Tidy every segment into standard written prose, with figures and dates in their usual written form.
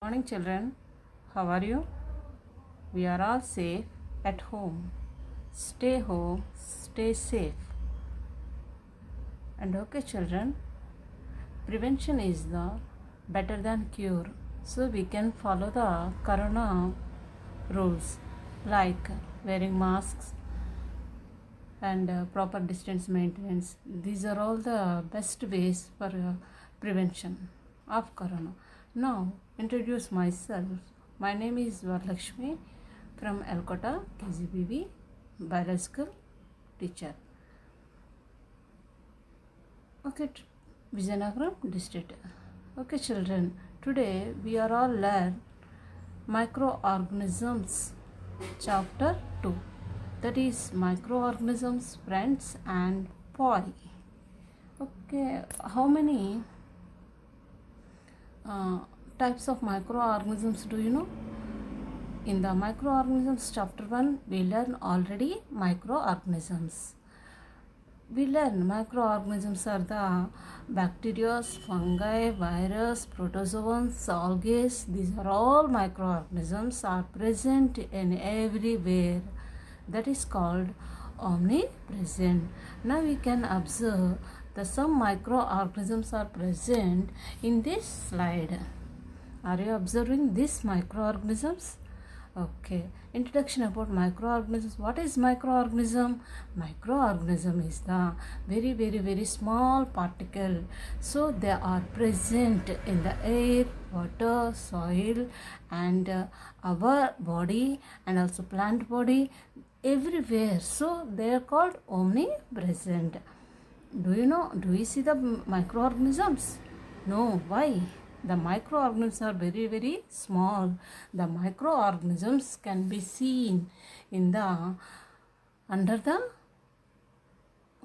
Morning, children. How are you? We are all safe at home. Stay home, stay safe. And okay, children, prevention is the better than cure. So we can follow the corona rules like wearing masks and proper distance maintenance. These are all the best ways for prevention of corona. Now, introduce myself. My name is Varlakshmi from Elkota, KGBV, biological teacher. Okay, Vizianagaram district. Okay, children, today we are all learn microorganisms chapter 2, that is microorganisms, friends and poi. Okay, how many types of microorganisms do you know? In the microorganisms chapter 1 we learn already microorganisms. We learn microorganisms are the bacteria, fungi, virus, protozoans, algae. These are all microorganisms are present in everywhere. That is called omnipresent. Now we can observe that some microorganisms are present in this slide. Are you observing these microorganisms? Okay. Introduction about microorganisms. What is microorganism? Microorganism is the very small particle. So they are present in the air, water, soil and our body and also plant body everywhere. So they are called omnipresent. Do you see the microorganisms? No. Why? The microorganisms are very small. The microorganisms can be seen in the under the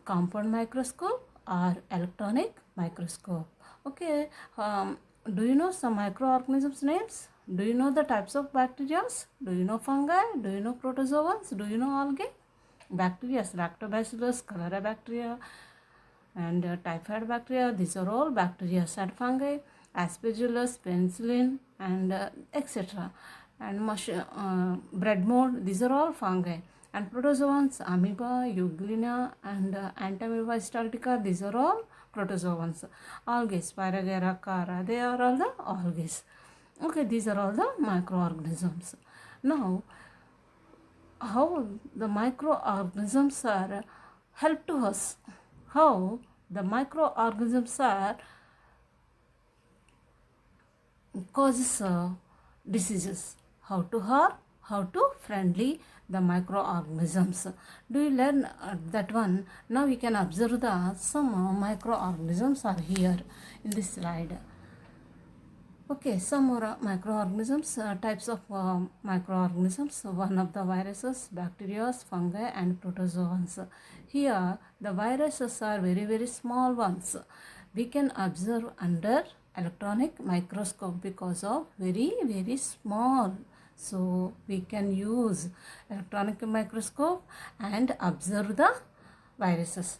compound microscope or electronic microscope. Okay, do you know some microorganisms names? Do you know the types of bacteria? Do you know fungi? Do you know protozoans? Do you know algae? Bacteria, lactobacillus, cholera bacteria and typhoid bacteria. These are all bacteria and fungi. Aspergillus, penicillin and etc. and bread mold. These are all fungi. And protozoans, amoeba, euglena and entamoeba histolytica. These are all protozoans. Algae, Spirogyra, Chara. They are all the algae. Okay, these are all the microorganisms. Now, how the microorganisms are help to us? How the microorganisms are causes diseases? How to harm, how to friendly the microorganisms. Do you learn that one? Now we can observe the some microorganisms are here in this slide. Okay, some more microorganisms, types of microorganisms. One of the viruses, bacteria, fungi and protozoans. Here the viruses are very small ones. We can observe under electronic microscope because of very small. So we can use electronic microscope and observe the viruses.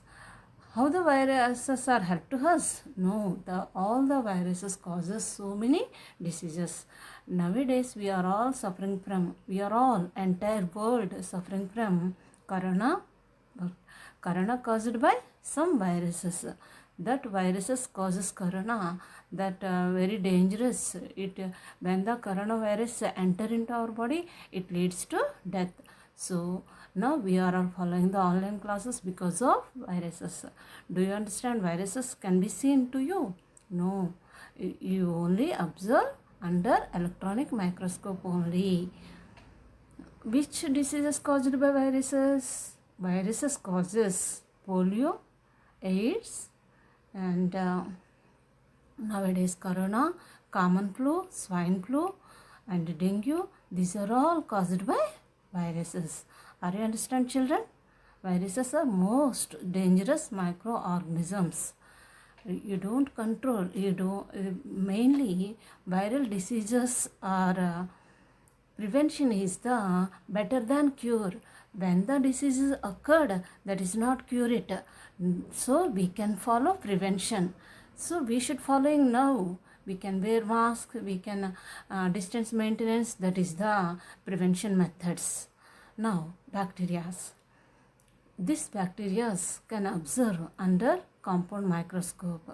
How the viruses are help to us? No, all the viruses causes so many diseases. Nowadays we are all entire world suffering from corona. But corona caused by some viruses. That viruses causes corona, that very dangerous. When the coronavirus enter into our body, it leads to death. So now we are all following the online classes because of viruses. Do you understand? Viruses can be seen to you? No, you only observe under electronic microscope only. Which diseases caused by viruses? Viruses causes polio, AIDS and nowadays corona, common flu, swine flu and dengue. These are all caused by viruses. Are you understand, children? Viruses are most dangerous microorganisms. You don't control. Mainly viral diseases are prevention is the better than cure. When the diseases occurred, that is not cure it. So we can follow prevention. So we should following now. we can wear mask, we can distance maintenance. That is the prevention methods. Now bacteria. These bacteria can observe under compound microscope.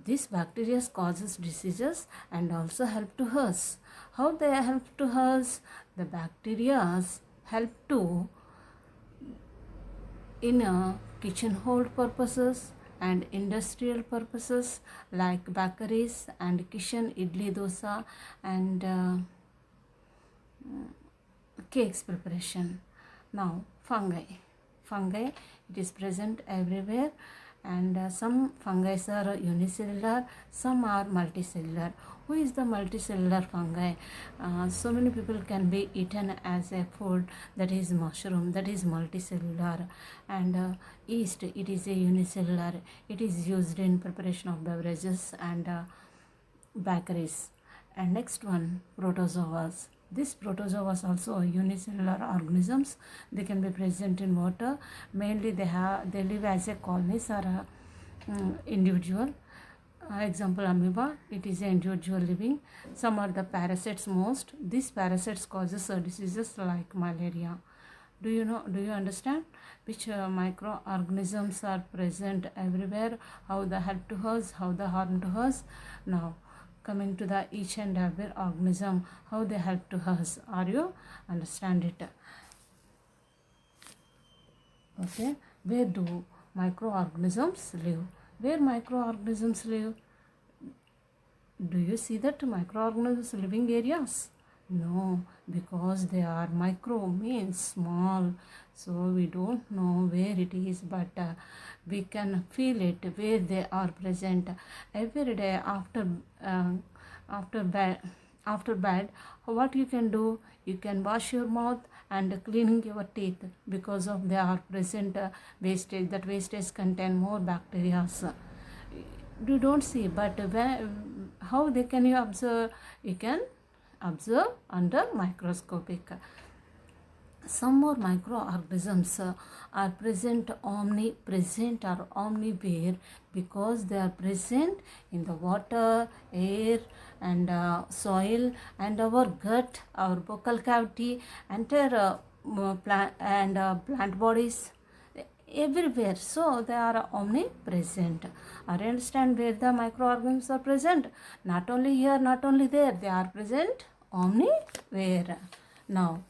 This bacteria causes diseases and also help to us. How they help to us? The bacteria help to in kitchen hold purposes and industrial purposes like bakeries and kitchen idli dosa and cakes preparation. Now fungi. Fungi, it is present everywhere, and some fungi are unicellular, some are multicellular. Who is the multicellular fungi? So many people can be eaten as a food, that is mushroom, that is multicellular. And yeast, it is a unicellular, it is used in preparation of beverages and bakeries. And next one, protozoas. These protozoas also unicellular organisms. They can be present in water. Mainly they live as a colonies or a, individual. Example amoeba, it is an individual living. Some are the parasites most. These parasites causes diseases like malaria. Do you understand which microorganisms are present everywhere, how they help to us, how they harm to us? Now coming to the each and every organism, how they help to us. Are you understand it? Okay, where do microorganisms live? Where microorganisms live? Do you see that microorganisms living areas? No, because they are micro means small, so we don't know where it is, but we can feel it where they are present every day after bed. What you can do, you can wash your mouth and cleaning your teeth, because of they are present wastage. That wastage contain more bacteria. You don't see, but how they can you observe? You can observe under microscopic. Some more microorganisms are present omnipresent or omniwhere, because they are present in the water, air and soil and our gut, our vocal cavity, entire plant bodies, everywhere. So they are omnipresent. I understand where the microorganisms are present. Not only here, not only there, they are present omniwhere. Now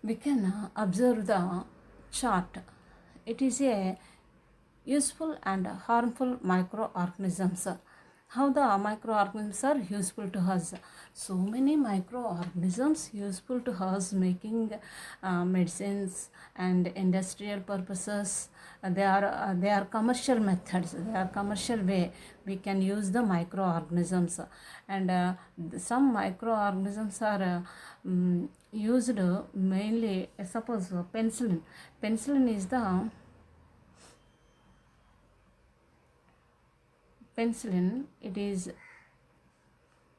we can observe the chart. It is a useful and harmful microorganisms. How the microorganisms are useful to us? So many microorganisms useful to us, making medicines and industrial purposes. They are commercial methods, they are commercial way we can use the microorganisms. And some microorganisms are used mainly, suppose penicillin is the penicillin, it is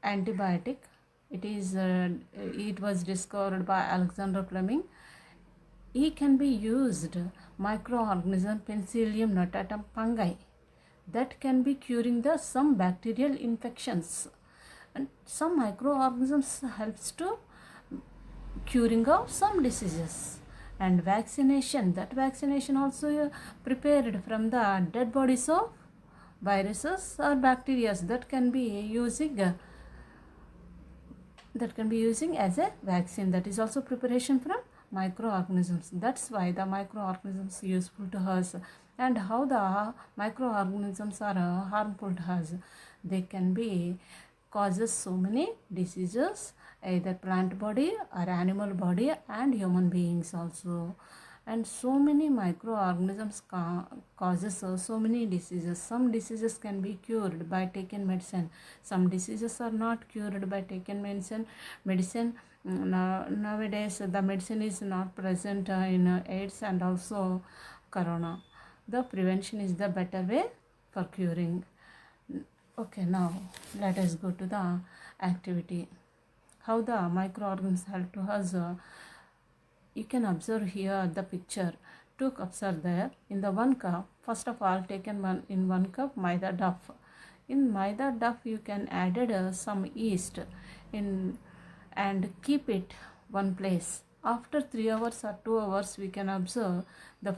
antibiotic. It was discovered by Alexander Fleming. It can be used microorganism Penicillium notatum fungi, that can be curing the some bacterial infections, and some microorganisms helps to curing of some diseases. And vaccination, that vaccination also prepared from the dead bodies of viruses or bacteria, that can be using as a vaccine. That is also preparation from microorganisms. That's why the microorganisms useful to us. And how the microorganisms are harmful to us? They can be causes so many diseases, either plant body or animal body and human beings also. And so many microorganisms causes so many diseases. Some diseases can be cured by taking medicine, some diseases are not cured by taking medicine. Nowadays the medicine is not present in AIDS and also corona. The prevention is the better way for curing. Okay, now let us go to the activity. How the microorganisms help to us? You can observe here the picture. 2 cups are there. In the 1 cup, first of all taken in 1 cup maida duff. In maida duff you can added some yeast in and keep it one place. After 3 hours or 2 hours we can observe the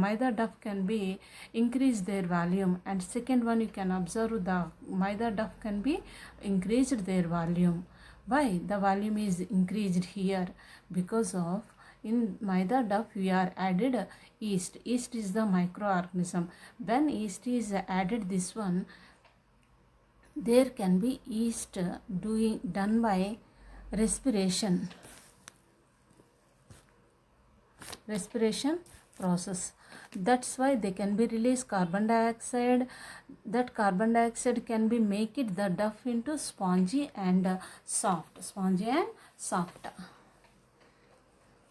maida duff can be increase their volume, and second one you can observe the maida duff can be increased their volume. Why the volume is increased here? Because of in maida duff we are added yeast. Yeast is the microorganism. When yeast is added, this one there can be yeast done by respiration process. That's why they can be release carbon dioxide. That carbon dioxide can be make it the duff into spongy and soft.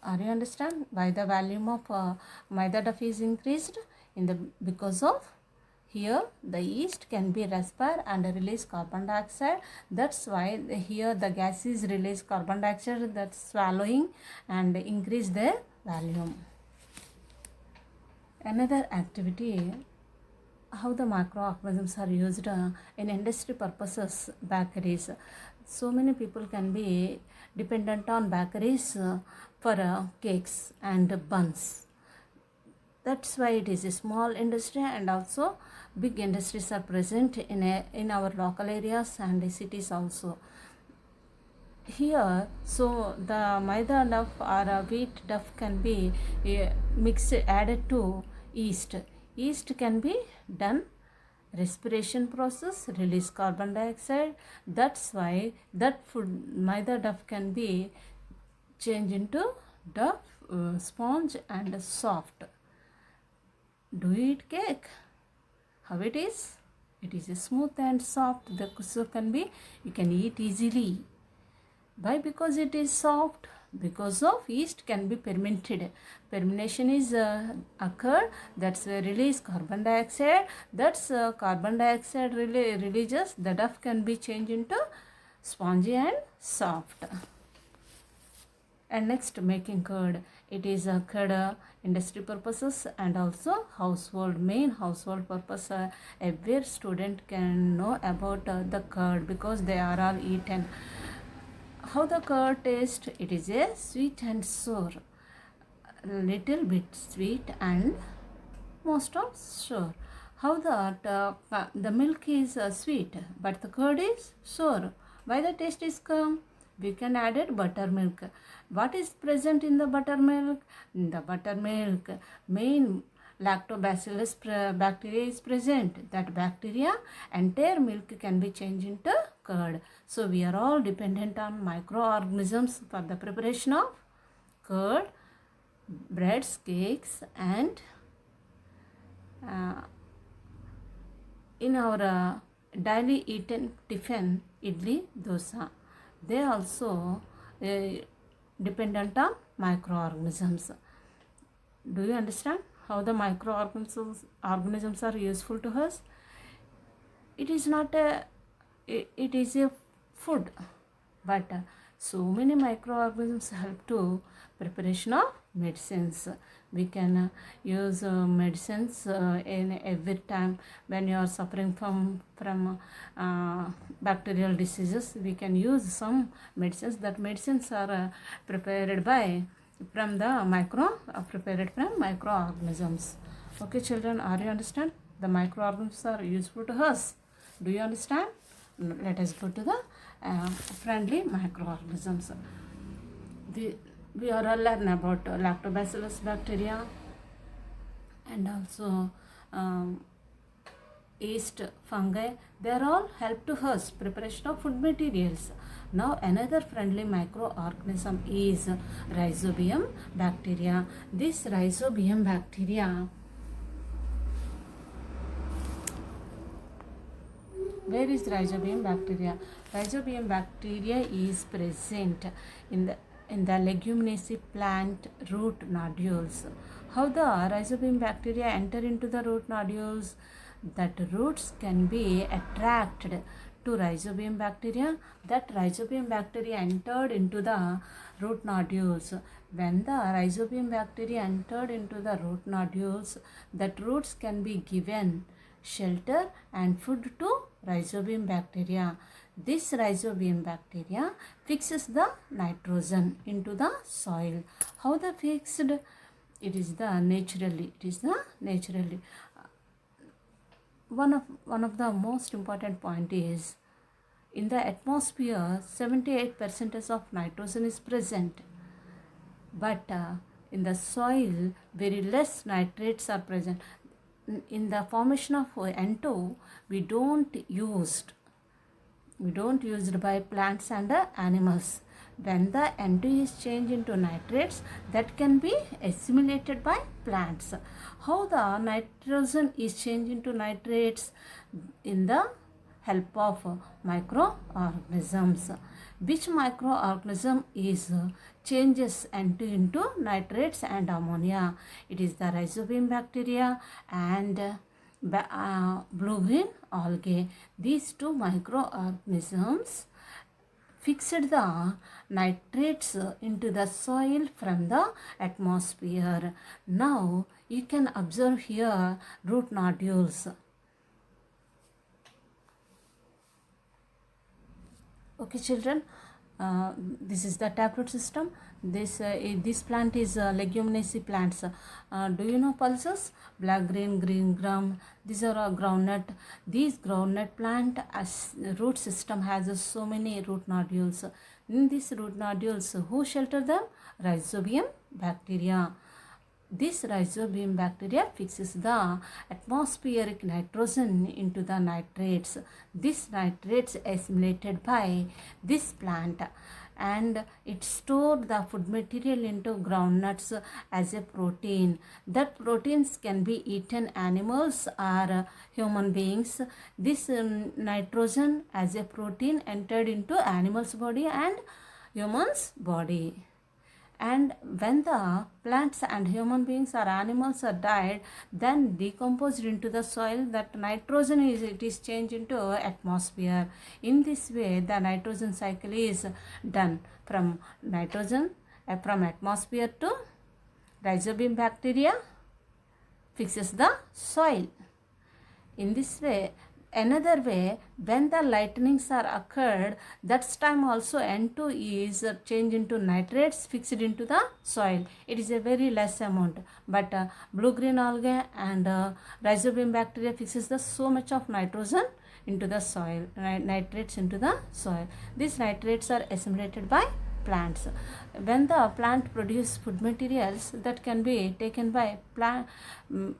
Are you understand why the volume of maida duff is increased? Because of here the yeast can be respire and release carbon dioxide. That's why here the gases release carbon dioxide, that's swallowing and increase their volume. Another activity, how the microorganisms are used in industry purposes, bakeries. So many people can be dependent on bakeries for cakes and buns. That's why it is a small industry, and also big industries are present in our local areas and cities also. Here, so the maida duff or wheat duff can be mixed, added to yeast. Yeast can be done respiration process, release carbon dioxide. That's why that food maida duff can be changed into duff, sponge and soft. Do you eat cake? How it is? It is smooth and soft. So can be you can eat easily. Why? Because it is soft. Because of yeast can be fermented. Fermentation is occurred. That's release carbon dioxide. That's carbon dioxide releases. The duff can be changed into spongy and soft. And next, making curd. It is a curd industry purposes and also main household purpose. Every student can know about the curd because they are all eaten. How the curd taste? It is a sweet and sour, little bit sweet and most of sour. How the milk is sweet but the curd is sour. Why the taste is come? We can add it buttermilk. What is present in the buttermilk? In the buttermilk, main lactobacillus bacteria is present. That bacteria, entire milk can be changed into curd. So we are all dependent on microorganisms for the preparation of curd, breads, cakes, and in our daily eaten tiffin, idli, dosa. They also dependent on microorganisms. Do you understand how the microorganisms are useful to us? It is not it is a food, but so many microorganisms help to preparation of medicines. We can use medicines in every time when you are suffering from bacterial diseases. We can use some medicines. That medicines are prepared from microorganisms. Okay, children, are you understand? The microorganisms are useful to us. Do you understand? Let us go to the friendly microorganisms. We are all learn about lactobacillus bacteria and also yeast, fungi. They are all help to us preparation of food materials. Now another friendly microorganism is Rhizobium bacteria. This Rhizobium bacteria, where is Rhizobium bacteria? Rhizobium bacteria is present in the leguminaceae plant root nodules. How the Rhizobium bacteria enter into the root nodules? That roots can be attracted to Rhizobium bacteria. That Rhizobium bacteria entered into the root nodules. When the Rhizobium bacteria entered into the root nodules, that roots can be given shelter and food to rhizobium bacteria. This rhizobium bacteria fixes the nitrogen into the soil. How the fixed? It is the naturally. One of the most important point is, in the atmosphere 78% of nitrogen is present, but in the soil very less nitrates are present. In the formation of N2, we don't used by plants and animals. When the N2 is changed into nitrates, that can be assimilated by plants. How the nitrogen is changed into nitrates? In the help of microorganisms. Which microorganism is changes N2 into nitrates and ammonia? It is the rhizobium bacteria and blue-green algae. These two microorganisms fixed the nitrates into the soil from the atmosphere. Now you can observe here root nodules. Okay children, this is the taproot system. This plant is leguminaceae plants. Do you know pulses? Black green, green gram. These are groundnut. These groundnut plant as root system has so many root nodules. In these root nodules, who shelter them? Rhizobium bacteria. This rhizobium bacteria fixes the atmospheric nitrogen into the nitrates. This nitrates assimilated by this plant, and it stored the food material into groundnuts as a protein. That proteins can be eaten animals or human beings. This nitrogen as a protein entered into animal's body and human's body. And when the plants and human beings or animals are died, then decomposed into the soil, that nitrogen is changed into atmosphere. In this way, the nitrogen cycle is done from nitrogen from atmosphere to rhizobium bacteria fixes the soil. In this way, another way, when the lightnings are occurred, that time also N2 is changed into nitrates fixed into the soil. It is a very less amount, but blue-green algae and rhizobium bacteria fixes the so much of nitrogen into the soil, nitrates into the soil. These nitrates are assimilated by plants. When the plant produce food materials that can be taken by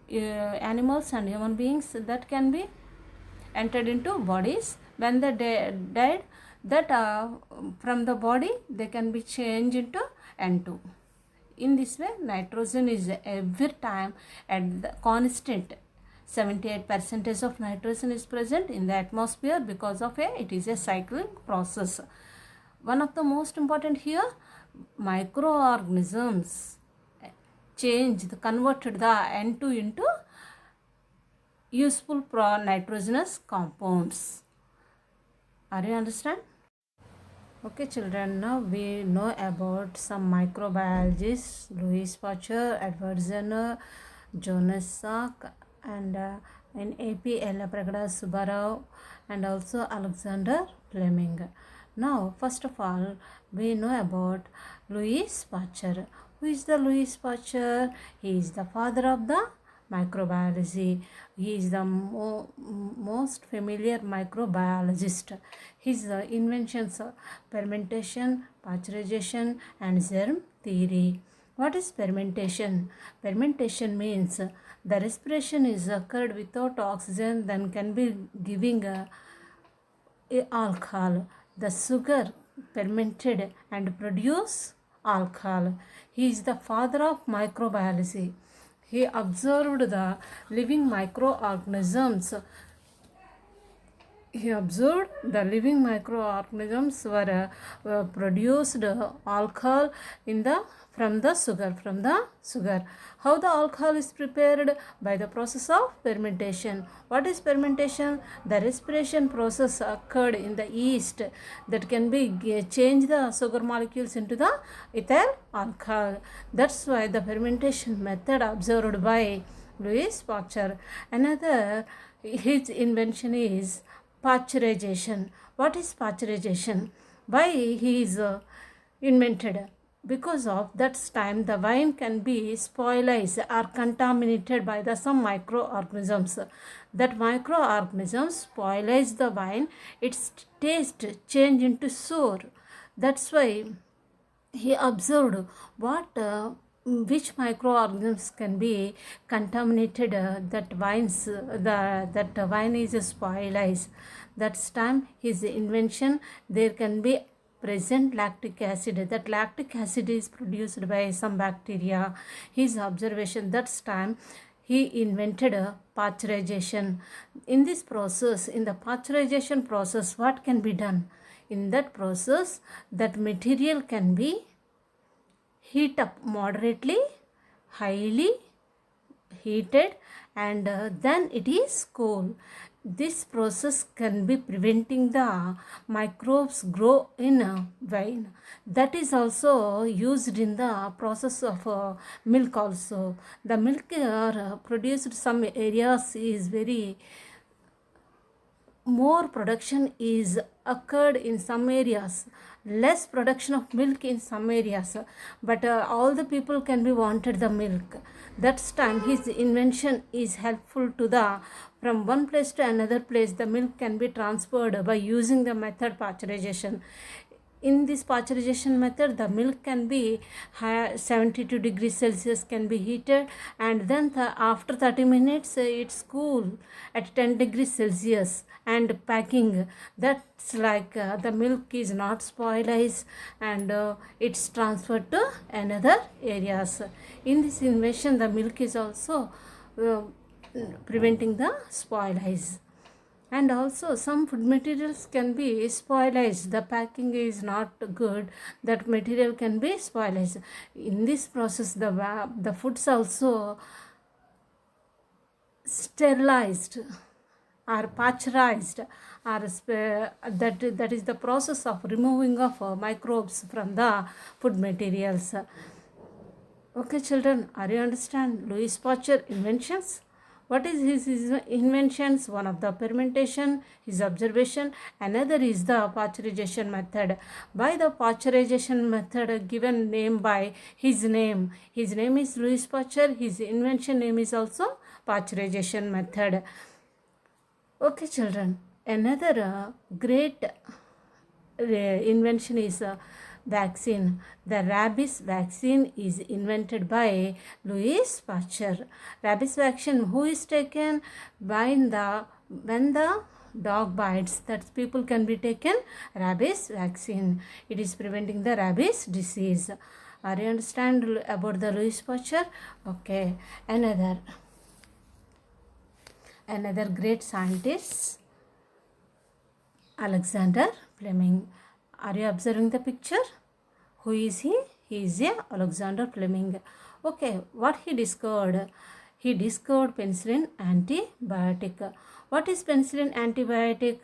animals and human beings, that can be entered into bodies. When they died, that from the body they can be changed into N2. In this way, nitrogen is every time at the constant. 78% of nitrogen is present in the atmosphere because of it is a cycling process. One of the most important here, microorganisms converted the N2 into useful nitrogenous compounds. Are you understand? Okay children, now we know about some microbiologists: Louis Pasteur, Edward Jenner, Jonas Salk, and in AP Yelapragada Subbarao, and also Alexander Fleming. Now first of all, we know about Louis Pasteur. Who is the Louis Pasteur? He is the father of the microbiology. He is the most familiar microbiologist. His inventions are fermentation, pasteurization, and germ theory. What is fermentation? Fermentation means the respiration is occurred without oxygen, then can be giving alcohol. The sugar fermented and produce alcohol. He is the father of microbiology. He observed the living microorganisms. Were produced alcohol from the sugar. How the alcohol is prepared? By the process of fermentation. What is fermentation? The respiration process occurred in the yeast that can be change the sugar molecules into the ethyl alcohol. That's why the fermentation method observed by Louis Pasteur. Another his invention is pasteurization. What is pasteurization? Why he is invented? Because of that time the wine can be spoiled or contaminated by the some microorganisms. That microorganisms spoils the wine, its taste change into sour. That's why he observed what which microorganisms can be contaminated, that wine is spoiled. That's time his invention, there can be present lactic acid. That lactic acid is produced by some bacteria. His observation, that's time he invented a pasteurization. In this process, in the pasteurization process, what can be done? In that process, that material can be heat up moderately, highly heated, and then it is cool. This process can be preventing the microbes grow in wine. That is also used in the process of milk also. The milk produced some areas is very more production is occurred in some areas, less production of milk in some areas, but all the people can be wanted the milk. That's time his invention is helpful to the, from one place to another place the milk can be transferred by using the method pasteurization. In this pasteurization method, the milk can be 72 degrees Celsius can be heated, and then after 30 minutes it's cool at 10 degrees Celsius, and packing, that's like the milk is not spoiled, and it's transferred to another areas. In this invention, the milk is also preventing the spoilage. And also some food materials can be spoilage, the packing is not good, that material can be spoilage. In this process, the foods also sterilized or pasteurized, or that is the process of removing of microbes from the food materials. Okay children, are you understand Louis Pasteur inventions? What is his inventions? One of the fermentation, his observation, another is the pasteurization method. By the pasteurization method given name by his name. His name is Louis Pasteur. His invention name is also pasteurization method. Okay children, another great invention is vaccine. The rabies vaccine is invented by Louis Pasteur. Rabies vaccine who is taken when the dog bites, that people can be taken rabies vaccine. It is preventing the rabies disease. Are you understand about the Louis Pasteur? Okay, another great scientist, Alexander Fleming. Are you observing the picture? Who is he? He is Alexander Fleming. Okay, what he discovered? He discovered penicillin antibiotic. What is penicillin antibiotic?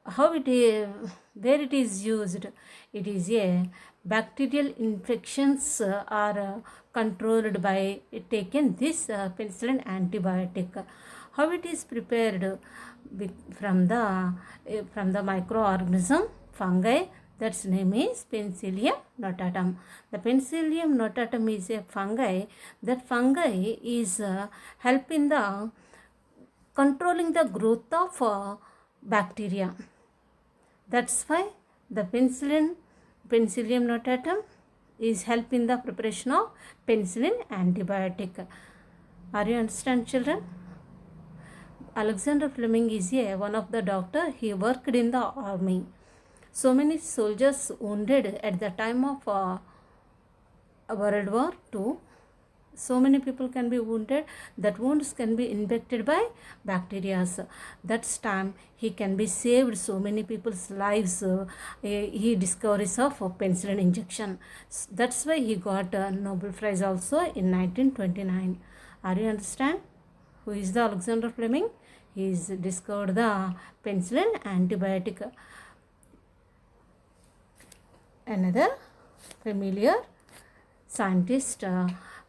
How it is, where it is used? It is a bacterial infections are controlled by taking this penicillin antibiotic. How it is prepared? From the microorganism fungi, that's name is Penicillium notatum. The Penicillium notatum is a fungi. That fungi is helping the controlling the growth of bacteria. That's why the Penicillium notatum is helping the preparation of penicillin antibiotic. Are you understand children? Alexander Fleming is one of the doctor. He worked in the army. So many soldiers wounded at the time of World War II. So many people can be wounded. That wounds can be infected by bacteria. That's time he can be saved so many people's lives. He discoveries of penicillin injection. That's why he got a Nobel Prize also in 1929. Are you understand? Who is the Alexander Fleming? He is discovered the penicillin antibiotic. Another familiar scientist,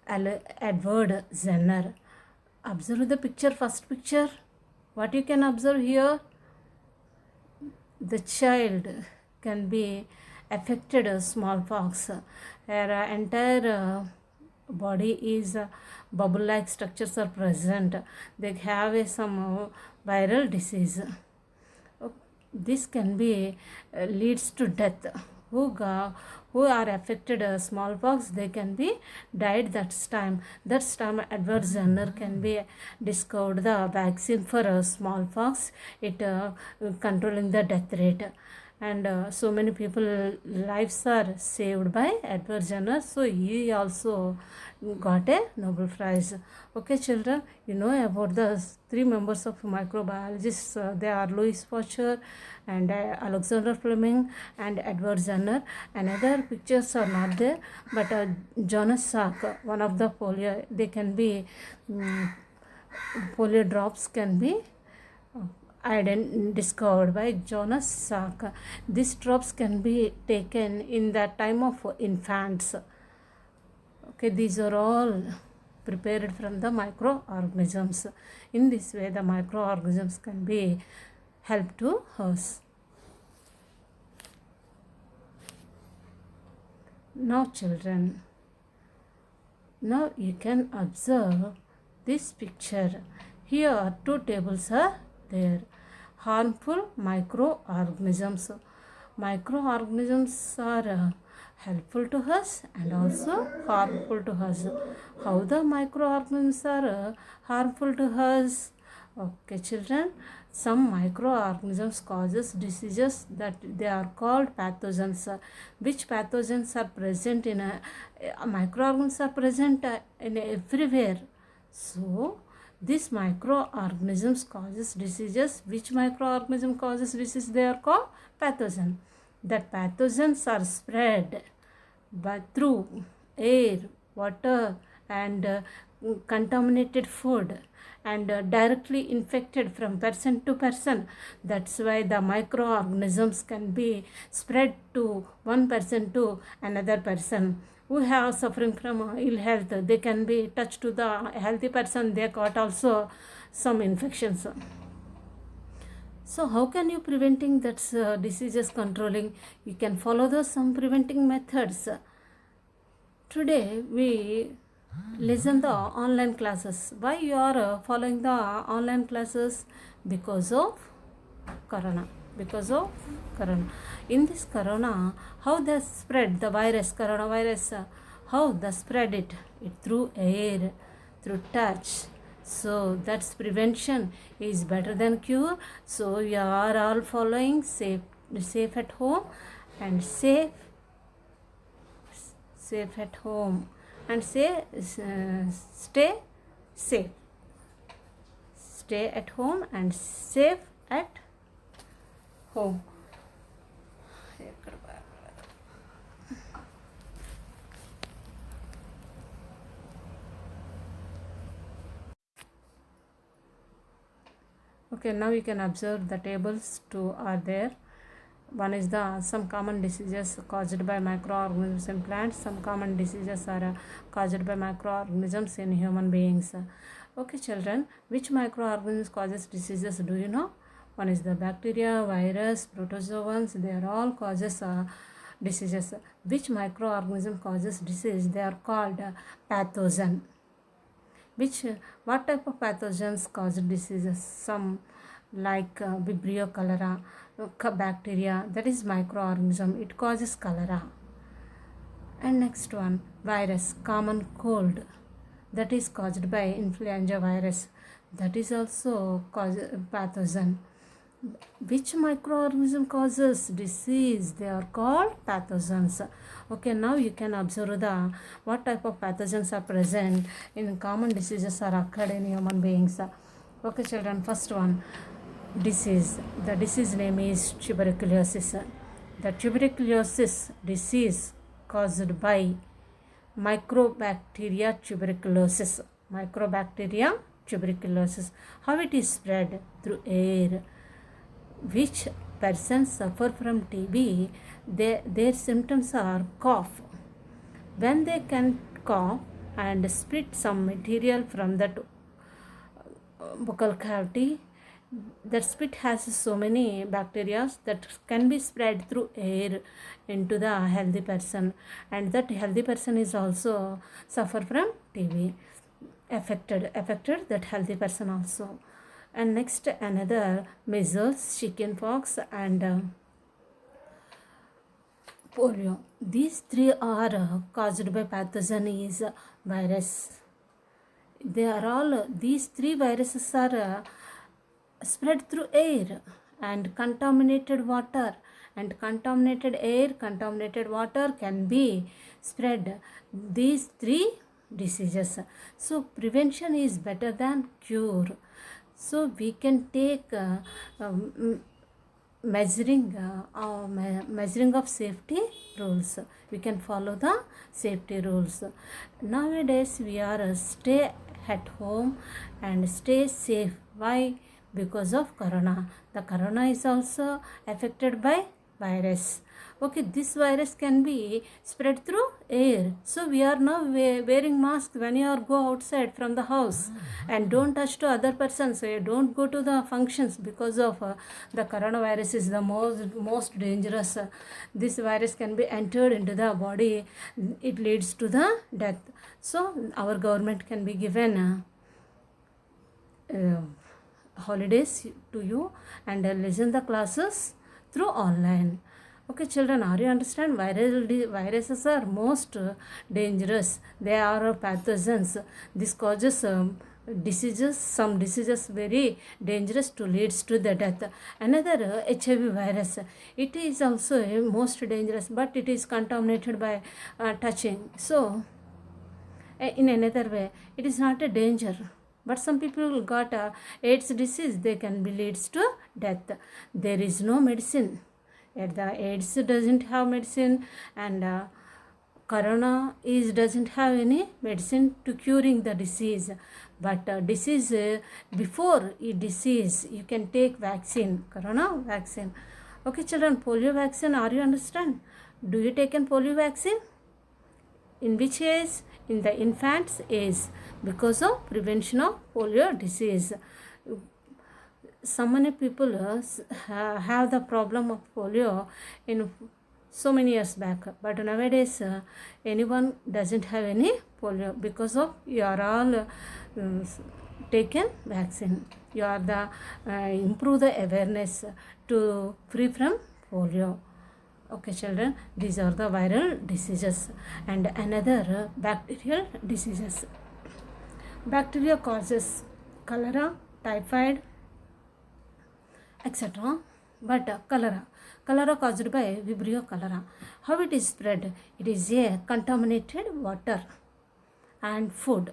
Edward Jenner. Observe the picture, first picture. What you can observe here, the child can be affected smallpox. Her entire body is bubble like structures are present. They have some viral disease. This can be leads to death. Who are affected smallpox, they can be died. That's time Edward Jenner can be discovered the vaccine for smallpox. It controlling the death rate, and so many people lives are saved by Edward Jenner, so he also got a Nobel Prize. Okay children, you know about the three members of microbiologists. They are Louis Pasteur and Alexander Fleming and Edward Jenner. Another pictures are not there, but Jonas Salk, one of the polio, they can be polio drops can be discovered by Jonas Salk. These drops can be taken in the time of infants. Okay, these are all prepared from the microorganisms. In this way, the microorganisms can be help to us. Now children, now you can observe this picture. Here two tables are there. Harmful microorganisms. Microorganisms are helpful to us and also harmful to us. How the microorganisms are harmful to us? Okay children, some microorganisms causes diseases that they are called pathogens. Which pathogens are present in microorganisms are present in everywhere. So these microorganisms causes diseases. Which microorganism causes disease? They are called pathogen. That pathogens are spread through air, water and contaminated food, and directly infected from person to person. That's why the microorganisms can be spread to one person to another person. Who have suffering from ill health, they can be touched to the healthy person, they got also some infections. So how can you preventing that diseases controlling? You can follow those some preventing methods. Today we listen the online classes. Why you are following the online classes? Because of corona. In this corona, how they spread the virus, coronavirus, how they spread it through air, through touch. So that's prevention is better than cure. So you are all following safe at home and safe at home, and stay safe. Stay at home and safe at home. Okay, now you can observe the tables two are there. One is the some common diseases caused by microorganisms in plants. Some common diseases are caused by microorganisms in human beings. Okay children, which microorganisms causes diseases, do you know? One is the bacteria, virus, protozoans. They are all causes diseases. Which microorganism causes disease? They are called pathogen. What type of pathogens cause diseases? Some like Vibrio cholera, bacteria, that is microorganism, it causes cholera. And next one, virus, common cold, that is caused by influenza virus, that is also pathogen. Which microorganism causes disease? They are called pathogens. Okay, now you can observe the what type of pathogens are present in common diseases are occurred in human beings. Okay children, first one, disease. The disease name is tuberculosis. The tuberculosis disease caused by Mycobacteria tuberculosis. How it is spread? Through air. Which persons suffer from TB, their symptoms are cough. When they can cough and spit some material from that buccal cavity, That spit has so many bacteria that can be spread through air into the healthy person, and that healthy person is also suffer from TB, affected that healthy person also. And next, another measles, chickenpox, and polio. These three are caused by pathogen is virus. They are all, these three viruses are spread through air and contaminated water, and contaminated air, contaminated water can be spread these three diseases. So prevention is better than cure. So we can take measuring of safety rules. We can follow the safety rules. Nowadays we are stay at home and stay safe. Why? Because of corona. The corona is also affected by virus. Okay, this virus can be spread through air. So we are now wearing mask when you are go outside from the house, and don't touch to other persons. So you don't go to the functions because of the coronavirus is the most dangerous. This virus can be entered into the body. It leads to the death. So our government can be given holidays to you, and listen the classes through online. Okay, children, are you understand? Viruses are most dangerous. They are pathogens. This causes diseases. Some diseases very dangerous to leads to the death. Another HIV virus. It is also most dangerous, but it is contaminated by touching. So in another way, it is not a danger. But some people got AIDS disease. They can be leads to death. There is no medicine. The AIDS doesn't have medicine, and corona doesn't have any medicine to curing the disease. But disease before a disease, you can take vaccine, corona vaccine. Okay, children, polio vaccine. Are you understand? Do you take an polio vaccine? In which age? In the infant's age, because of prevention of polio disease. So many people have the problem of polio in so many years back, but nowadays anyone doesn't have any polio because of you are all taken vaccine. You are the improve the awareness to free from polio. Okay, children, these are the viral diseases. And another bacterial diseases. Bacteria causes cholera, typhoid, etc. But cholera caused by Vibrio cholera. How it is spread? It is a contaminated water and food.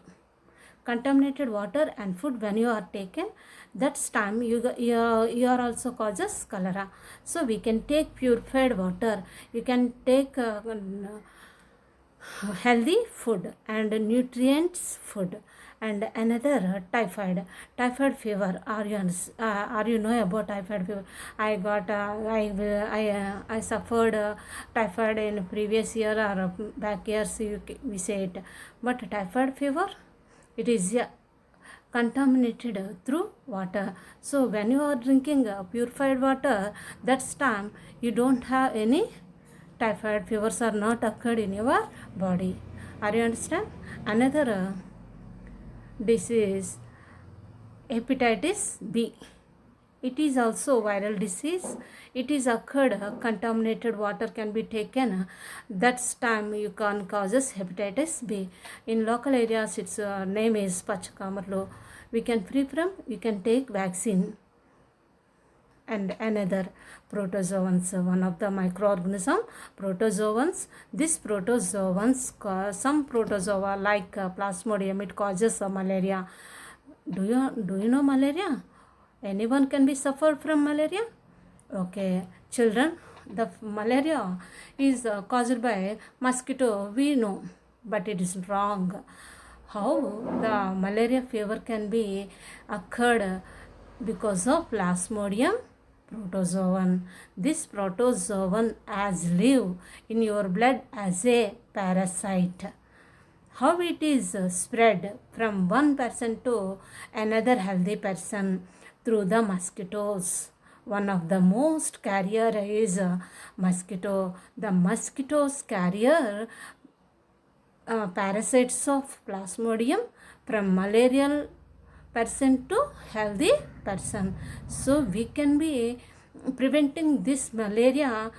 Contaminated water and food, when you are taken, that's time you are also causes cholera. So we can take purified water. You can take healthy food and nutrients food. And another typhoid fever. Are you know about typhoid fever? I got I suffered typhoid in previous year or back years, we say it. But typhoid fever, it is contaminated through water. So when you are drinking purified water, that's time you don't have any typhoid fevers are not occurred in your body. Are you understand? Another disease, hepatitis B. It is also viral disease. It is occurred, contaminated water can be taken. That's time you can causes hepatitis B. In local areas, its name is Pachakamarlo. We can free from, we can take vaccine. And another protozoans, one of the microorganism, protozoans. This protozoans, some protozoa like plasmodium, it causes malaria. Do you know malaria? Anyone can be suffered from malaria? Okay, children, the malaria is caused by mosquito, we know, but it is wrong. How the malaria fever can be occurred? Because of plasmodium protozoan. This protozoan has live in your blood as a parasite. How it is spread from one person to another healthy person? through the mosquitoes. One of the most carrier is mosquito. The mosquitoes carrier parasites of plasmodium from malarial person to healthy person. So we can be preventing this malaria.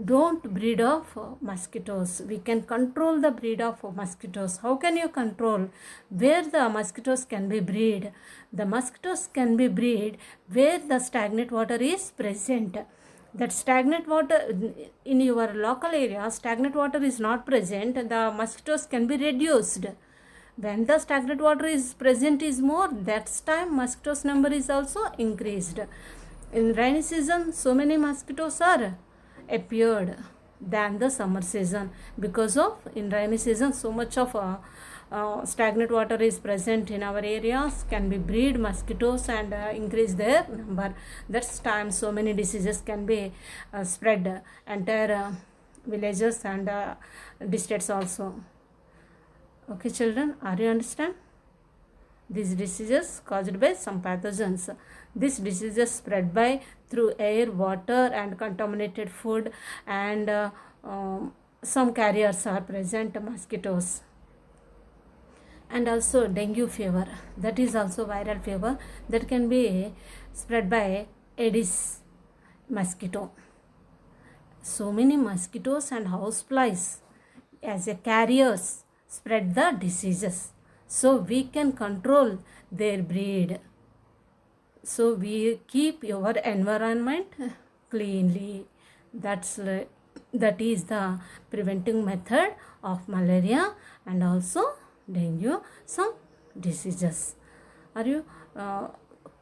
Don't breed of mosquitoes. We can control the breed of mosquitoes. How can you control? Where the mosquitoes can be breed? The mosquitoes can be breed where the stagnant water is present. That stagnant water in your local area, stagnant water is not present, the mosquitoes can be reduced. When the stagnant water is present is more, that's time mosquitoes number is also increased. In rainy season, so many mosquitoes are appeared than the summer season, because of in rainy season so much of stagnant water is present in our areas, can be breed mosquitoes and increase their number. That's time so many diseases can be spread entire villages and districts also. Okay children, are you understand? These diseases caused by some pathogens. These diseases spread by through air, water and contaminated food, and some carriers are present, mosquitoes. And also dengue fever, that is also viral fever that can be spread by Aedes mosquito. So many mosquitoes and houseflies as a carriers spread the diseases. So we can control their breed. So we keep your environment cleanly. That is the preventing method of malaria and also dengue, some diseases. Are you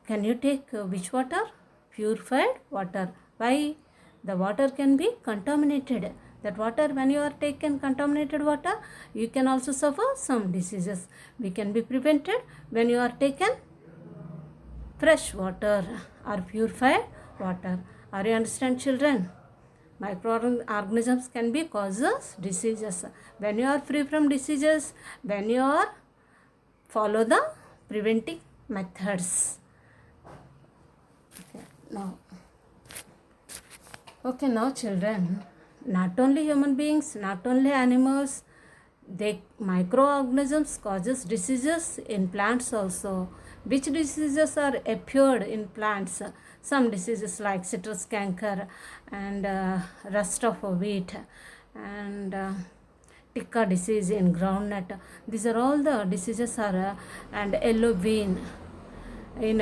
can you take which water? Purified water. Why? The water can be contaminated. That water, when you are taken contaminated water, you can also suffer some diseases. We can be prevented when you are taken fresh water or purified water. Are you understand children? Microorganisms can be causes diseases. When you are free from diseases, when you are follow the preventing methods. Okay, now children, not only human beings, not only animals, they microorganisms causes diseases in plants also. Which diseases are appeared in plants? Some diseases like citrus canker and rust of wheat and ticca disease in groundnut. These are all the diseases are and yellow vein in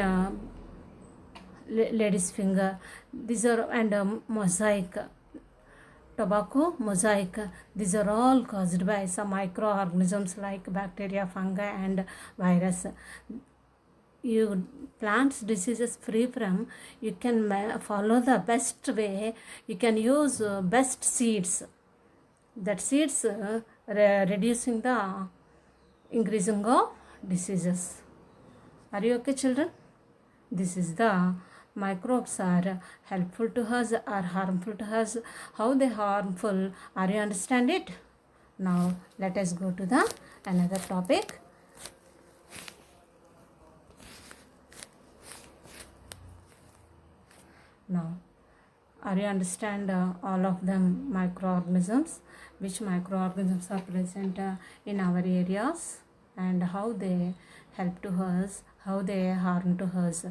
lady's finger. These are and mosaic. Tobacco mosaic. These are all caused by some microorganisms like bacteria, fungi and virus. You plants diseases free from, you can follow the best way. You can use best seeds. That seeds reducing the increasing of diseases. Are you okay children? This is the microbes are helpful to us or harmful to us. How they harmful? Are you understand it? Now let us go to the another topic. Now are you understand all of them microorganisms? Which microorganisms are present in our areas and how they help to us, how they harm to us.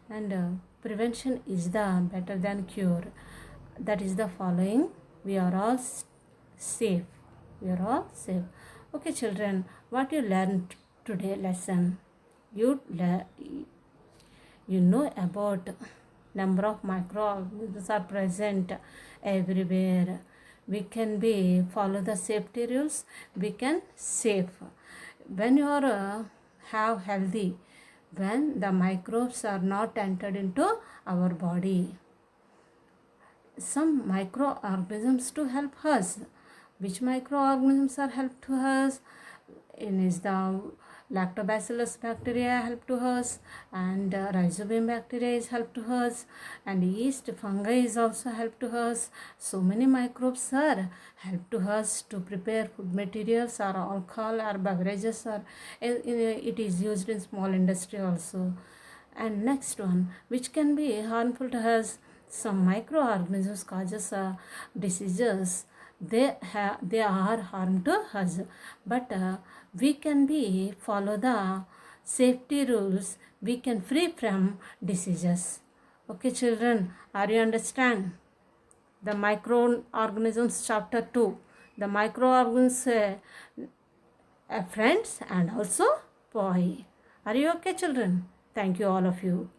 And prevention is the better than cure. That is the following. We are all safe. We are all safe. Okay children, what you learned today lesson? You know about number of microorganisms are present everywhere. We can be follow the safety rules. We can safe. When you are have healthy, when the microbes are not entered into our body. Some microorganisms to help us. Which microorganisms are help to us? In is the lactobacillus bacteria help to us, and rhizobium bacteria is help to us, and yeast fungi is also help to us. So many microbes are help to us to prepare food materials or alcohol or beverages, or it is used in small industry also. And next one, which can be harmful to us, some microorganisms causes diseases. They are harm to us, but we can be follow the safety rules. We can free from diseases. Okay, children, are you understand? The microorganisms chapter 2, the microorganisms friends and also boy. Are you okay, children? Thank you, all of you.